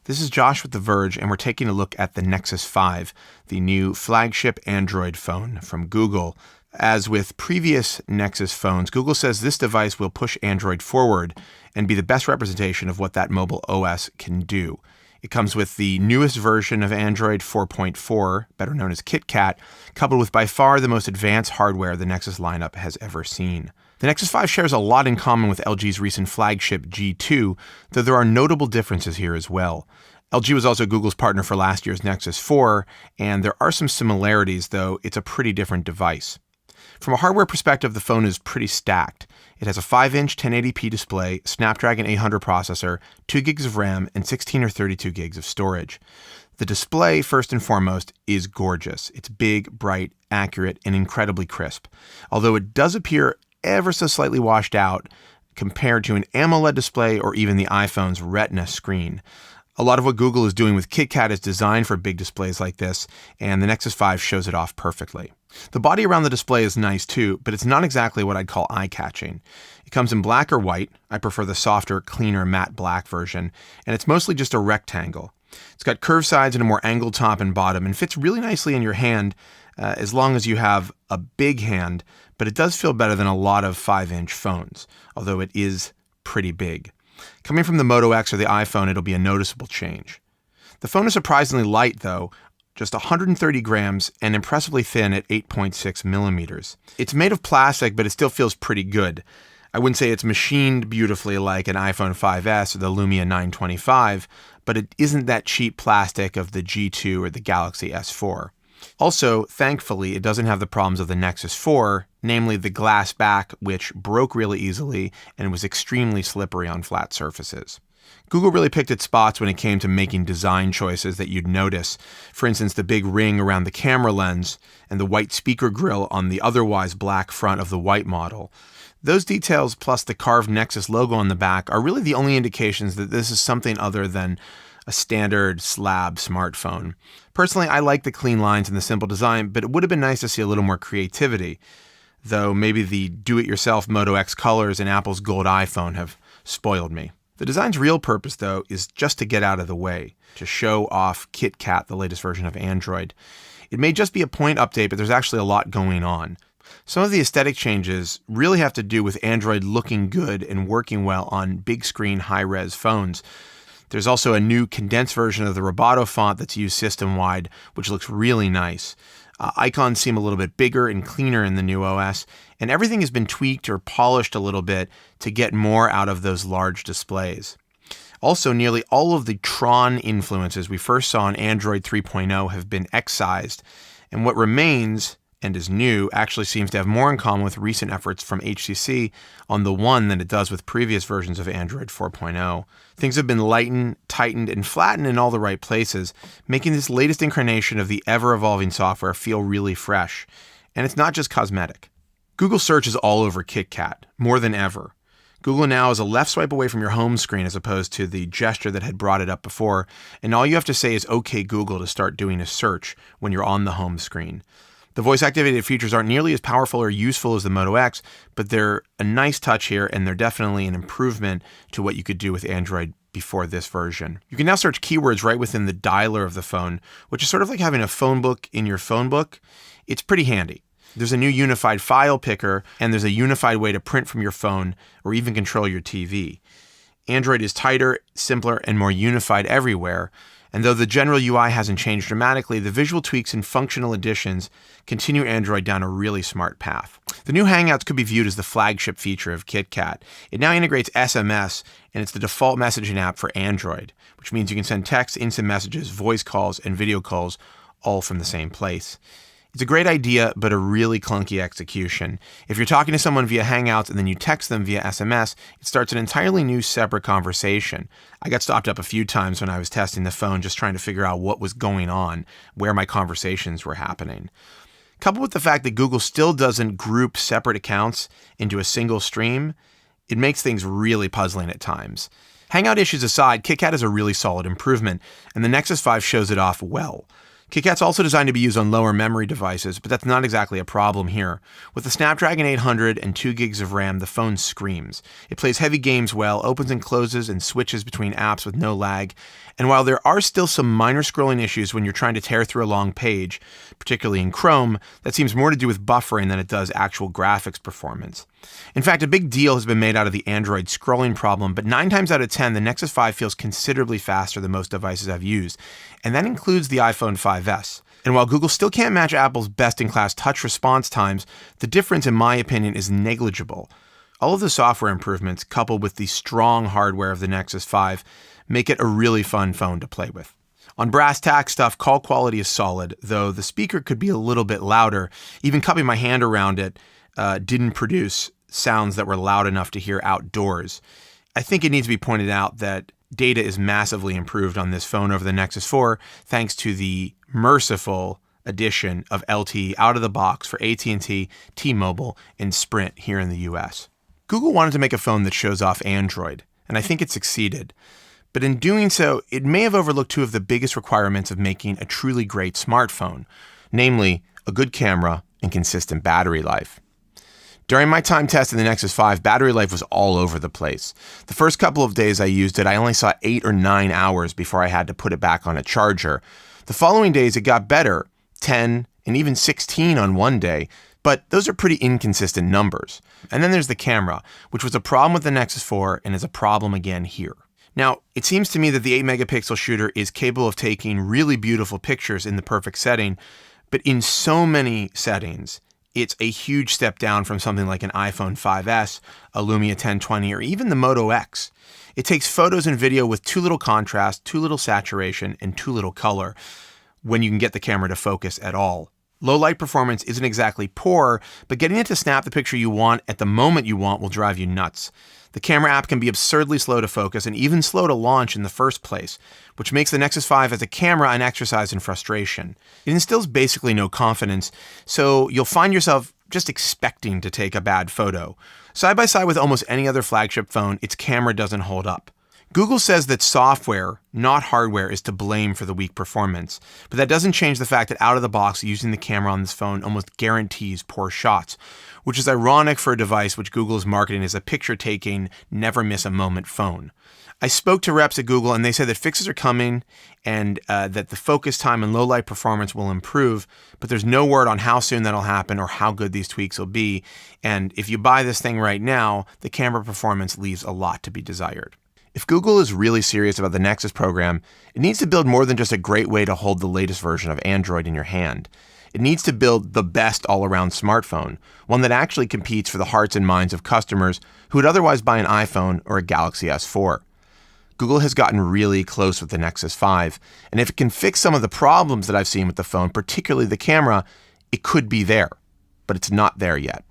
This is Josh with The Verge, and we're taking a look at the Nexus 5, the new flagship Android phone from Google. As with previous Nexus phones, Google says this device will push Android forward and be the best representation of what that mobile OS can do. It comes with the newest version of Android 4.4, better known as KitKat, coupled with by far the most advanced hardware the Nexus lineup has ever seen. The Nexus 5 shares a lot in common with LG's recent flagship G2, though there are notable differences here as well. LG was also Google's partner for last year's Nexus 4, and there are some similarities, though it's a pretty different device. From a hardware perspective, the phone is pretty stacked. It has a 5-inch 1080p display, Snapdragon 800 processor, 2 gigs of RAM, and 16 or 32 gigs of storage. The display, first and foremost, is gorgeous. It's big, bright, accurate, and incredibly crisp, although it does appear ever so slightly washed out compared to an AMOLED display or even the iPhone's Retina screen. A lot of what Google is doing with KitKat is designed for big displays like this, and the Nexus 5 shows it off perfectly. The body around the display is nice too, but it's not exactly what I'd call eye-catching. It comes in black or white. I prefer the softer, cleaner matte black version, and it's mostly just a rectangle. It's got curved sides and a more angled top and bottom, and fits really nicely in your hand as long as you have a big hand, but it does feel better than a lot of 5-inch phones, although it is pretty big. Coming from the Moto X or the iPhone, it'll be a noticeable change. The phone is surprisingly light, though, just 130 grams and impressively thin at 8.6 millimeters. It's made of plastic, but it still feels pretty good. I wouldn't say it's machined beautifully like an iPhone 5S or the Lumia 925, but it isn't that cheap plastic of the G2 or the Galaxy S4. Also, thankfully, it doesn't have the problems of the Nexus 4, namely the glass back, which broke really easily and was extremely slippery on flat surfaces. Google really picked its spots when it came to making design choices that you'd notice. For instance, the big ring around the camera lens and the white speaker grille on the otherwise black front of the white model. Those details, plus the carved Nexus logo on the back, are really the only indications that this is something other than a standard slab smartphone. Personally, I like the clean lines and the simple design, but it would have been nice to see a little more creativity, though maybe the do-it-yourself Moto X colors and Apple's gold iPhone have spoiled me. The design's real purpose, though, is just to get out of the way, to show off KitKat, the latest version of Android. It may just be a point update, but there's actually a lot going on. Some of the aesthetic changes really have to do with Android looking good and working well on big-screen, high-res phones. There's also a new condensed version of the Roboto font that's used system-wide, which looks really nice. Icons seem a little bit bigger and cleaner in the new OS, and everything has been tweaked or polished a little bit to get more out of those large displays. Also, nearly all of the Tron influences we first saw in Android 3.0 have been excised, and what remains and is new actually seems to have more in common with recent efforts from HTC on the One than it does with previous versions of Android 4.0. Things have been lightened, tightened, and flattened in all the right places, making this latest incarnation of the ever-evolving software feel really fresh. And it's not just cosmetic. Google Search is all over KitKat, more than ever. Google Now is a left swipe away from your home screen as opposed to the gesture that had brought it up before, and all you have to say is OK Google to start doing a search when you're on the home screen. The voice-activated features aren't nearly as powerful or useful as the Moto X, but they're a nice touch here, and they're definitely an improvement to what you could do with Android before this version. You can now search keywords right within the dialer of the phone, which is sort of like having a phone book in your phone book. It's pretty handy. There's a new unified file picker, and there's a unified way to print from your phone or even control your TV. Android is tighter, simpler, and more unified everywhere. And though the general UI hasn't changed dramatically, the visual tweaks and functional additions continue Android down a really smart path. The new Hangouts could be viewed as the flagship feature of KitKat. It now integrates SMS, and it's the default messaging app for Android, which means you can send text, instant messages, voice calls, and video calls all from the same place. It's a great idea, but a really clunky execution. If you're talking to someone via Hangouts and then you text them via SMS, it starts an entirely new separate conversation. I got stopped up a few times when I was testing the phone just trying to figure out what was going on, where my conversations were happening. Coupled with the fact that Google still doesn't group separate accounts into a single stream, it makes things really puzzling at times. Hangout issues aside, KitKat is a really solid improvement, and the Nexus 5 shows it off well. KitKat's also designed to be used on lower memory devices, but that's not exactly a problem here. With the Snapdragon 800 and 2 gigs of RAM, the phone screams. It plays heavy games well, opens and closes and switches between apps with no lag. And while there are still some minor scrolling issues when you're trying to tear through a long page, particularly in Chrome, that seems more to do with buffering than it does actual graphics performance. In fact, a big deal has been made out of the Android scrolling problem, but 9 times out of 10, the Nexus 5 feels considerably faster than most devices I've used, and that includes the iPhone 5S. And while Google still can't match Apple's best-in-class touch response times, the difference, in my opinion, is negligible. All of the software improvements, coupled with the strong hardware of the Nexus 5, make it a really fun phone to play with. On brass tack stuff, call quality is solid, though the speaker could be a little bit louder. Even cupping my hand around it didn't produce sounds that were loud enough to hear outdoors. I think it needs to be pointed out that data is massively improved on this phone over the Nexus 4 thanks to the merciful addition of LTE out of the box for AT&T, T-Mobile, and Sprint here in the US. Google wanted to make a phone that shows off Android, and I think it succeeded. But in doing so, it may have overlooked two of the biggest requirements of making a truly great smartphone, namely a good camera and consistent battery life. During my time testing the Nexus 5, battery life was all over the place. The first couple of days I used it, I only saw 8 or 9 hours before I had to put it back on a charger. The following days, it got better, 10 and even 16 on one day, but those are pretty inconsistent numbers. And then there's the camera, which was a problem with the Nexus 4 and is a problem again here. Now, it seems to me that the 8-megapixel shooter is capable of taking really beautiful pictures in the perfect setting, but in so many settings, it's a huge step down from something like an iPhone 5S, a Lumia 1020, or even the Moto X. It takes photos and video with too little contrast, too little saturation, and too little color when you can get the camera to focus at all. Low light performance isn't exactly poor, but getting it to snap the picture you want at the moment you want will drive you nuts. The camera app can be absurdly slow to focus and even slow to launch in the first place, which makes the Nexus 5 as a camera an exercise in frustration. It instills basically no confidence, so you'll find yourself just expecting to take a bad photo. Side by side with almost any other flagship phone, its camera doesn't hold up. Google says that software, not hardware, is to blame for the weak performance, but that doesn't change the fact that out of the box, using the camera on this phone almost guarantees poor shots, which is ironic for a device which Google is marketing as a picture-taking, never-miss-a-moment phone. I spoke to reps at Google, and they said that fixes are coming and that the focus time and low-light performance will improve, but there's no word on how soon that'll happen or how good these tweaks will be, and if you buy this thing right now, the camera performance leaves a lot to be desired. If Google is really serious about the Nexus program, it needs to build more than just a great way to hold the latest version of Android in your hand. It needs to build the best all-around smartphone, one that actually competes for the hearts and minds of customers who would otherwise buy an iPhone or a Galaxy S4. Google has gotten really close with the Nexus 5, and if it can fix some of the problems that I've seen with the phone, particularly the camera, it could be there, but it's not there yet.